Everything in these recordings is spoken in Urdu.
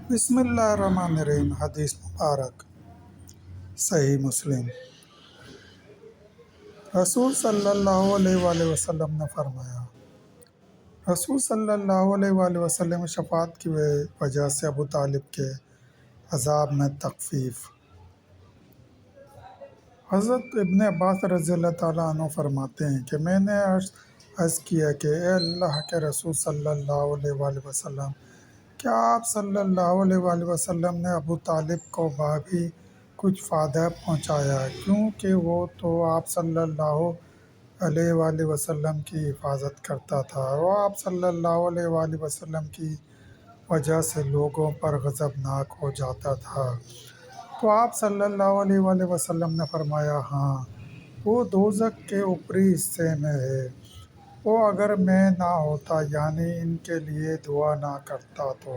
بسم اللہ الرحمن الرحیم۔ حدیث مبارک صحیح مسلم۔ رسول صلی اللہ علیہ وآلہ وسلم نے فرمایا، رسول صلی اللہ علیہ وآلہ وسلم شفاعت کی وجہ سے ابو طالب کے عذاب میں تخفیف۔ حضرت ابن عباس رضی اللہ تعالیٰ عنہ فرماتے ہیں کہ میں نے عرض کیا کہ اے اللہ کے رسول صلی اللہ علیہ وآلہ وسلم، کیا آپ صلی اللہ علیہ وآلہ وسلم نے ابو طالب کو بھی کچھ فائدہ پہنچایا، کیونکہ وہ تو آپ صلی اللہ علیہ وآلہ وسلم کی حفاظت کرتا تھا، وہ آپ صلی اللہ علیہ وآلہ وسلم کی وجہ سے لوگوں پر غضبناک ہو جاتا تھا؟ تو آپ صلی اللہ علیہ وآلہ وسلم نے فرمایا، ہاں، وہ دوزخ کے اوپری حصے میں ہے، وہ اگر میں نہ ہوتا یعنی ان کے لیے دعا نہ کرتا تو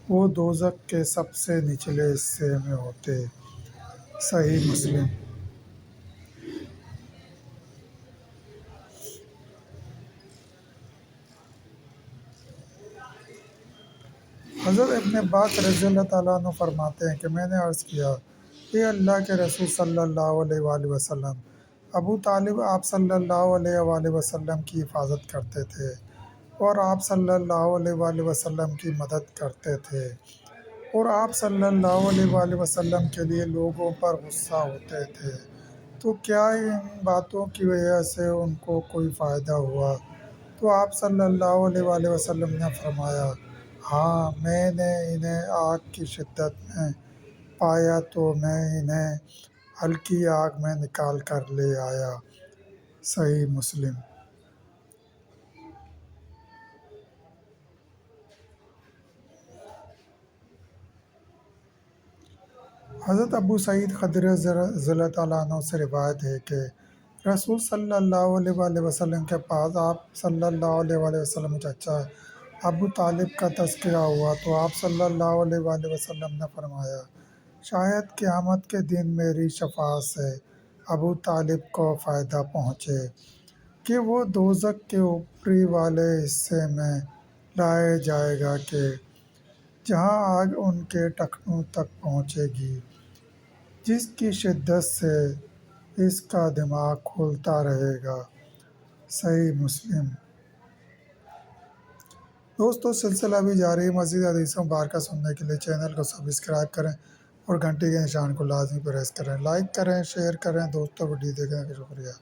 وہ دوزخ کے سب سے نچلے حصے میں ہوتے۔ صحیح مسلم۔ حضرت ابن عباس رضی اللہ تعالیٰ عنہ فرماتے ہیں کہ میں نے عرض کیا، اے اللہ کے رسول صلی اللہ علیہ وآلہ وسلم، ابو طالب آپ صلی اللہ علیہ وآلہ وسلم کی حفاظت کرتے تھے اور آپ صلی اللہ علیہ وآلہ وسلم کی مدد کرتے تھے، اور آپ صلی اللہ علیہ وآلہ وسلم کے لیے لوگوں پر غصہ ہوتے تھے، تو کیا ان باتوں کی وجہ سے ان کو کوئی فائدہ ہوا؟ تو آپ صلی اللہ علیہ وآلہ وسلم نے فرمایا، ہاں، میں نے انہیں آگ کی شدت میں پایا تو میں انہیں ہلکی آگ میں نکال کر لے آیا۔ صحیح مسلم۔ حضرت ابو سعید خدری رضی اللہ تعالیٰ عنہ سے روایت ہے کہ رسول صلی اللہ علیہ وآلہ وسلم کے پاس آپ صلی اللہ علیہ وآلہ وسلم کے چچا ابو طالب کا تذکرہ ہوا تو آپ صلی اللہ علیہ وآلہ وسلم نے فرمایا، شاید قیامت کے دن میری شفاعت سے ابو طالب کو فائدہ پہنچے کہ وہ دوزخ کے اوپری والے حصے میں لائے جائے گا کہ جہاں آگ ان کے ٹخنوں تک پہنچے گی، جس کی شدت سے اس کا دماغ کھولتا رہے گا۔ صحیح مسلم۔ دوستو، سلسلہ بھی جاری ہے۔ مزید حدیث مبارکہ سننے کے لیے چینل کو سبسکرائب کریں اور گھنٹی کے نشان کو لازمی پریس کریں، لائک کریں، شیئر کریں۔ دوستو، ویڈیو دیکھنے کا شکریہ۔